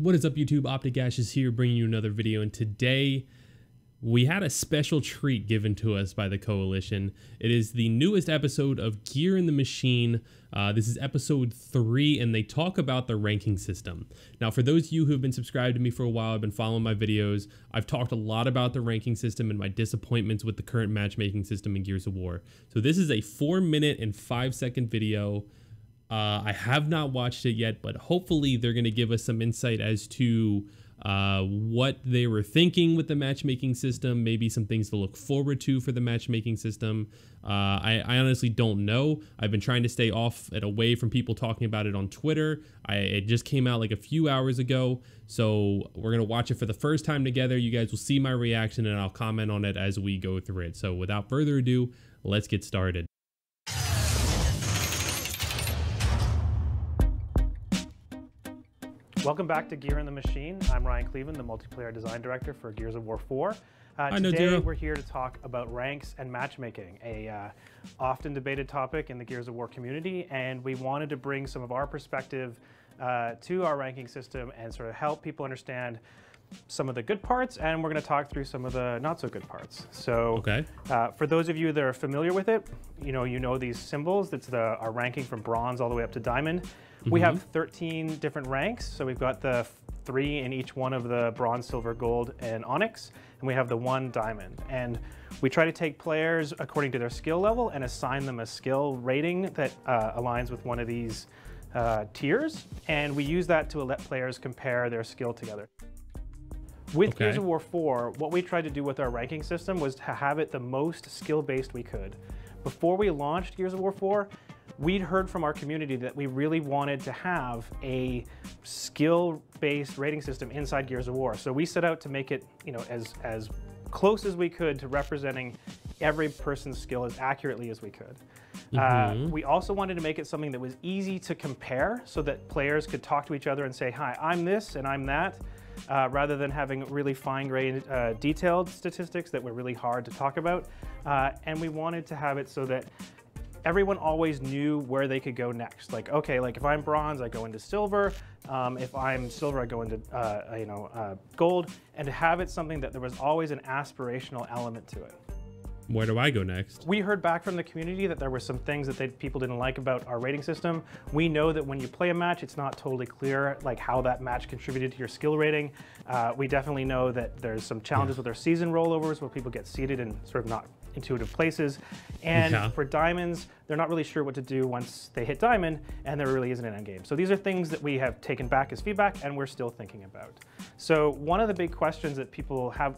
what is up YouTube? OpTic here bringing you another video, and today we had a special treat given to us by the Coalition. It is the newest episode of Gear in the Machine. This is episode 3, and they talk about the ranking system. Now, for those of you who have been subscribed to me for a while, I've been following my videos, I've talked a lot about the ranking system and my disappointments with the current matchmaking system in Gears of War. So this is a 4-minute and 5-second video. I have not watched it yet, but hopefully they're going to give us some insight as to what they were thinking with the matchmaking system, maybe some things to look forward to for the matchmaking system. I honestly don't know. I've been trying to stay off and away from people talking about it on Twitter. It just came out like a few hours ago, so we're going to watch it for the first time together. You guys will see my reaction, and I'll comment on it as we go through it. So without further ado, let's get started. Welcome back to Gear in the Machine. I'm Ryan Cleveland, the multiplayer design director for Gears of War 4. Today we're here to talk about ranks and matchmaking, a often debated topic in the Gears of War community, and we wanted to bring some of our perspective to our ranking system and sort of help people understand some of the good parts, and we're going to talk through some of the not so good parts. So for those of you that are familiar with it, you know these symbols. That's our ranking from bronze all the way up to diamond. We have 13 different ranks, so we've got the 3 in each one of the bronze, silver, gold, and onyx, and we have the 1 diamond. And we try to take players according to their skill level and assign them a skill rating that aligns with one of these tiers, and we use that to let players compare their skill together. With Gears of War 4, what we tried to do with our ranking system was to have it the most skill-based we could. Before we launched Gears of War 4, we'd heard from our community that we really wanted to have a skill-based rating system inside Gears of War. So we set out to make it, as close as we could to representing every person's skill as accurately as we could. We also wanted to make it something that was easy to compare so that players could talk to each other and say, hi, I'm this and I'm that, rather than having really fine-grained, detailed statistics that were really hard to talk about. And we wanted to have it so that everyone always knew where they could go next. Like, okay, like if I'm bronze, I go into silver. If I'm silver, I go into gold. And to have it something that there was always an aspirational element to it. Where do I go next? We heard back from the community that there were some things that people didn't like about our rating system. We know that when you play a match, it's not totally clear like how that match contributed to your skill rating. We definitely know that there's some challenges with our season rollovers where people get seated in sort of not intuitive places. And for diamonds, they're not really sure what to do once they hit diamond, and there really isn't an end game. So these are things that we have taken back as feedback and we're still thinking about. So one of the big questions that people have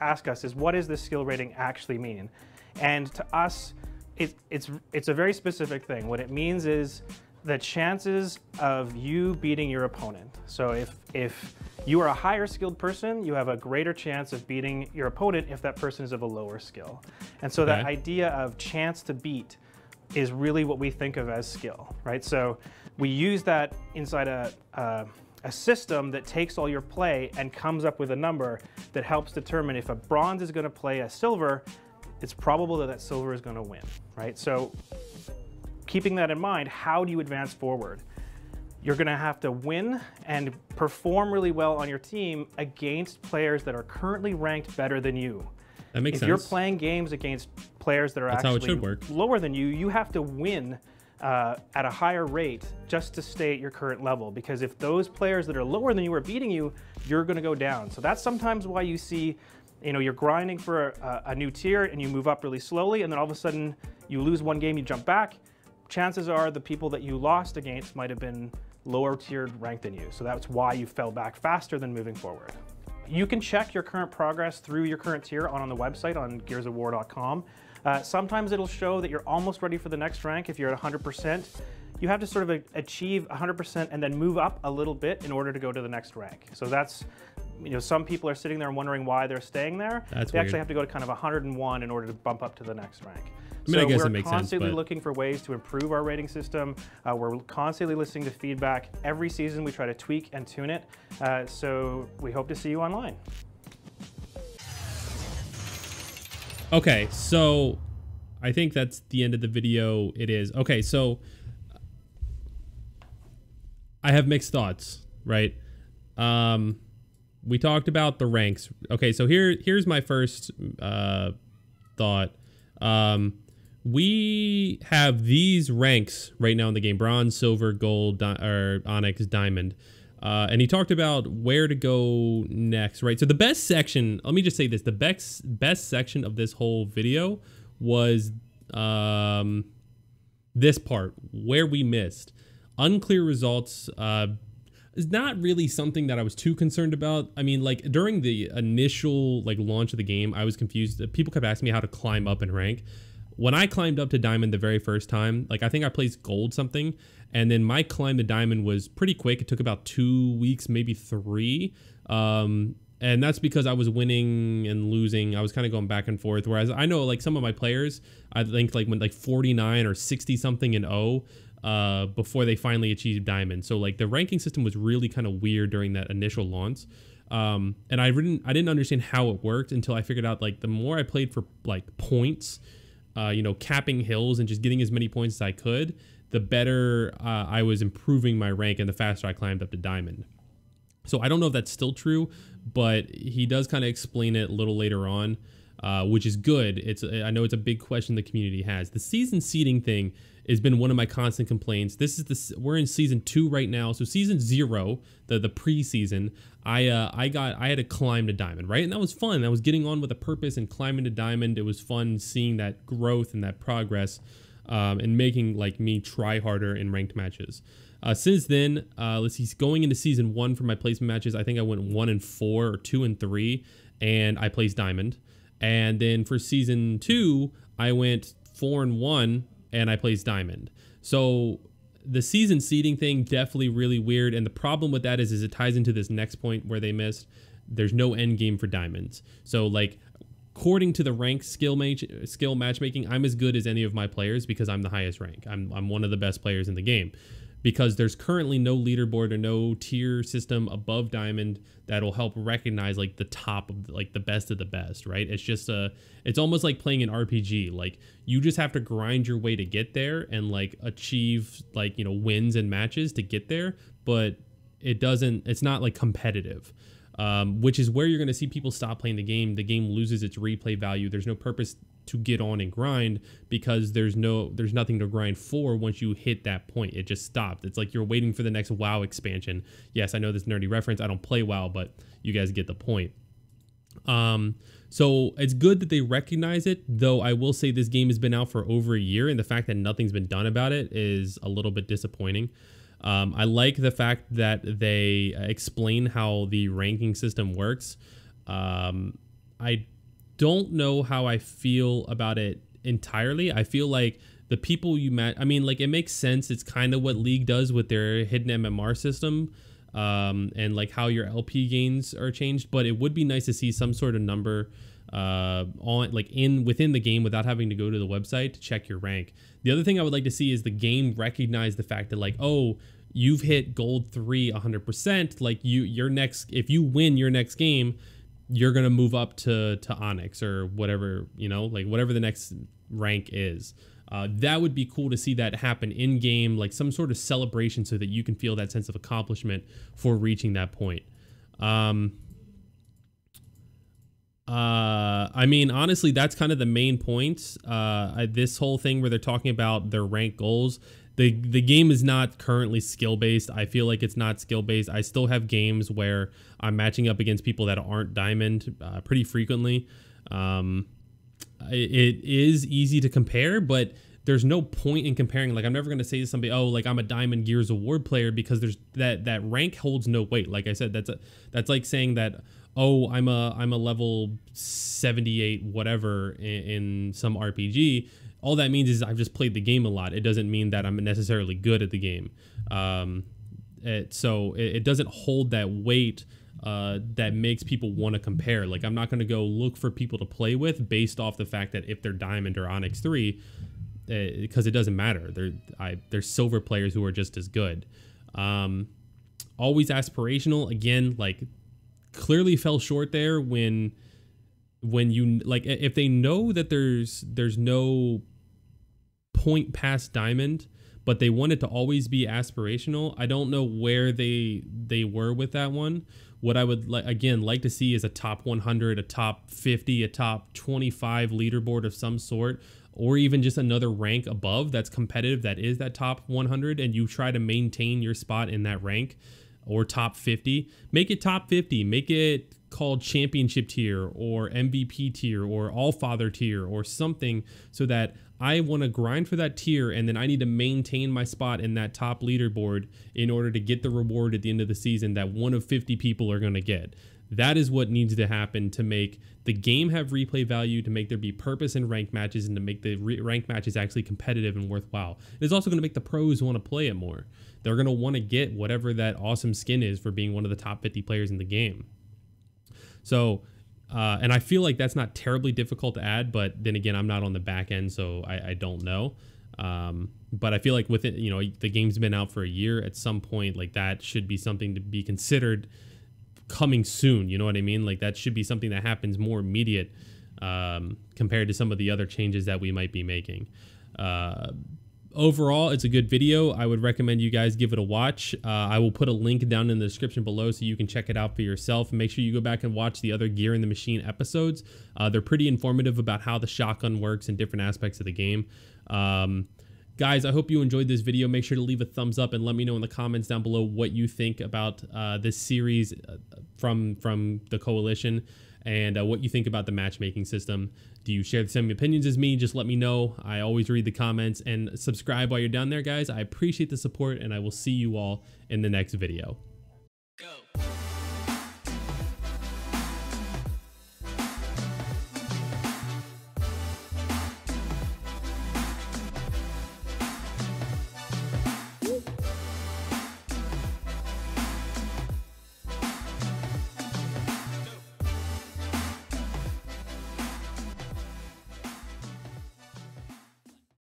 ask us is, what does this skill rating actually mean? And to us, it's a very specific thing. What it means is the chances of you beating your opponent. So if you are a higher skilled person, you have a greater chance of beating your opponent if that person is of a lower skill. And so that idea of chance to beat is really what we think of as skill, right? So we use that inside a system that takes all your play and comes up with a number that helps determine if a bronze is going to play a silver, it's probable that silver is going to win, right? So keeping that in mind, how do you advance forward? You're going to have to win and perform really well on your team against players that are currently ranked better than you. That makes sense. If you're playing games against players that are actually lower than you, you have to win at a higher rate just to stay at your current level, because if those players that are lower than you are beating you, you're going to go down. So that's sometimes why you see, you're grinding for a new tier and you move up really slowly, and then all of a sudden you lose one game, you jump back. Chances are the people that you lost against might have been lower tiered ranked than you. So that's why you fell back faster than moving forward. You can check your current progress through your current tier on the website on gearsofwar.com. Sometimes it'll show that you're almost ready for the next rank. If you're at 100%, you have to sort of achieve 100% and then move up a little bit in order to go to the next rank. So that's, some people are sitting there and wondering why they're staying there. They actually have to go to kind of 101 in order to bump up to the next rank. I mean, so I guess we're it makes constantly sense, looking for ways to improve our rating system. We're constantly listening to feedback. Every season we try to tweak and tune it. So we hope to see you online. Okay, so I think that's the end of the video. It is. Okay, so I have mixed thoughts, right? We talked about the ranks. Okay, so here's my first thought. We have these ranks right now in the game: bronze, silver, gold, or onyx, diamond. And he talked about where to go next, right? So the best section, let me just say this, the best section of this whole video was this part where we missed. Unclear results is not really something that I was too concerned about. I mean, like during the initial like launch of the game, I was confused. People kept asking me how to climb up in rank. When I climbed up to diamond the very first time, like I think I placed gold something, and then my climb to diamond was pretty quick. It took about 2 weeks, maybe 3. And that's because I was winning and losing. I was kind of going back and forth. Whereas I know like some of my players, I think like went like 49 or 60 something in O before they finally achieved diamond. So like the ranking system was really kind of weird during that initial launch. And I didn't understand how it worked until I figured out like the more I played for like points, you know, capping hills and just getting as many points as I could, the better I was improving my rank and the faster I climbed up to diamond. So I don't know if that's still true, but he does kind of explain it a little later on, which is good. I know it's a big question the community has. The season seeding thing has been one of my constant complaints. We're in season 2 right now. So season 0, the preseason, I had to climb to diamond, right? And that was fun. I was getting on with a purpose and climbing to diamond. It was fun seeing that growth and that progress, and making like me try harder in ranked matches. Since then, let's see, going into season 1 for my placement matches, I think I went 1-4 or 2-3, and I placed diamond. And then for season 2, I went 4-1, and I placed diamond. So the season seeding thing, definitely really weird. And the problem with that is it ties into this next point where they missed. There's no end game for diamonds. So like, according to the rank skill matchmaking, I'm as good as any of my players because I'm the highest rank. I'm one of the best players in the game. Because there's currently no leaderboard or no tier system above diamond that'll help recognize like the top of like the best of the best, right? It's just it's almost like playing an RPG. Like you just have to grind your way to get there and like achieve like, you know, wins and matches to get there, but it's not like competitive. Which is where you're going to see people stop playing the game. The game loses its replay value. There's no purpose to get on and grind because there's nothing to grind for once you hit that point. It just stopped. It's like you're waiting for the next WoW expansion. Yes, I know this nerdy reference. I don't play WoW, but you guys get the point. So it's good that they recognize it, though I will say this game has been out for over a year, and the fact that nothing's been done about it is a little bit disappointing. I like the fact that they explain how the ranking system works. I don't know how I feel about it entirely. I feel like the people you met, I mean, like it makes sense. It's kind of what League does with their hidden MMR system, and like how your LP gains are changed. But it would be nice to see some sort of number on like within the game without having to go to the website to check your rank. The other thing I would like to see is the game recognize the fact that like, oh, you've hit gold 3 100%. Like if you win your next game, you're going to move up to Onyx or whatever, you know, like whatever the next rank is. That would be cool to see that happen in game, like some sort of celebration so that you can feel that sense of accomplishment for reaching that point. I mean, honestly, that's kind of the main point. This whole thing where they're talking about their rank goals, the game is not currently skill-based. I feel like it's not skill-based. I still have games where I'm matching up against people that aren't diamond pretty frequently. It is easy to compare, but there's no point in comparing. Like, I'm never going to say to somebody, oh, like I'm a diamond Gears of War player, because there's that rank holds no weight. Like I said, that's like saying that, oh, I'm a level 78 whatever in some RPG. All that means is I've just played the game a lot. It doesn't mean that I'm necessarily good at the game. So it doesn't hold that weight that makes people want to compare. Like, I'm not going to go look for people to play with based off the fact that if they're Diamond or Onyx 3, because it doesn't matter. There's silver players who are just as good. Always aspirational. Again, like, clearly fell short there when you, like, if they know that there's no point past Diamond, but they want it to always be aspirational. I don't know where they were with that one. What I would like to see is a top 100, a top 50, a top 25 leaderboard of some sort, or even just another rank above that's competitive, that is that top 100, and you try to maintain your spot in that rank, or top 50. Make it top 50. Make it called championship tier or MVP tier or all-father tier or something, so that I want to grind for that tier, and then I need to maintain my spot in that top leaderboard in order to get the reward at the end of the season that one of 50 people are going to get. That is what needs to happen to make the game have replay value, to make there be purpose in ranked matches, and to make the ranked matches actually competitive and worthwhile. It's also going to make the pros want to play it more. They're going to want to get whatever that awesome skin is for being one of the top 50 players in the game. So, and I feel like that's not terribly difficult to add, but then again, I'm not on the back end, so I don't know. But I feel like with it, you know, the game's been out for a year. At some point, like, that should be something to be considered coming soon. You know what I mean? Like, that should be something that happens more immediate compared to some of the other changes that we might be making. Overall, it's a good video. I would recommend you guys give it a watch. I will put a link down in the description below so you can check it out for yourself. And make sure you go back and watch the other Gear in the Machine episodes. They're pretty informative about how the shotgun works and different aspects of the game. Guys, I hope you enjoyed this video. Make sure to leave a thumbs up and let me know in the comments down below what you think about this series from the Coalition, and what you think about the matchmaking system. Do you share the same opinions as me? Just let me know. I always read the comments, and subscribe while you're down there, guys. I appreciate the support, and I will see you all in the next video. Go.